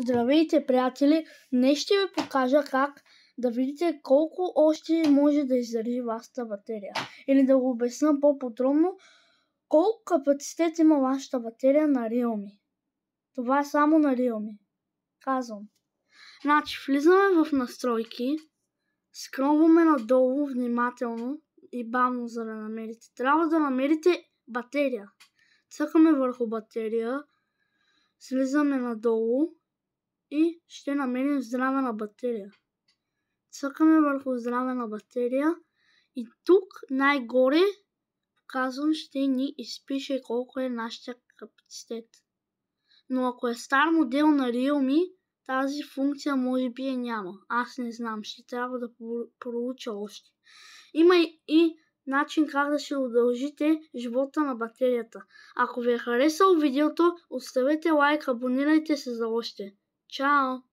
Здравейте, приятели! Днес ще ви покажа как да видите колко още може да издържи вашата батерия. Или да го обясня по-подробно, колко капацитет има вашата батерия на Realme. Това е само на Realme. Казвам. Значи, влизаме в настройки, скролваме надолу внимателно и бавно, за да намерите. Трябва да намерите батерия. Цъкаме върху батерия, слизаме надолу и ще намерим здраве на батерия. Цъкаме върху здраве на батерия и тук най-горе казвам, ще ни изпише колко е нашия капацитет. Но ако е стар модел на Realme, тази функция може би няма. Аз не знам, ще трябва да проуча още. Има и начин как да ще удължите живота на батерията. Ако ви е харесало видеото, оставете лайк, абонирайте се за още. Чао!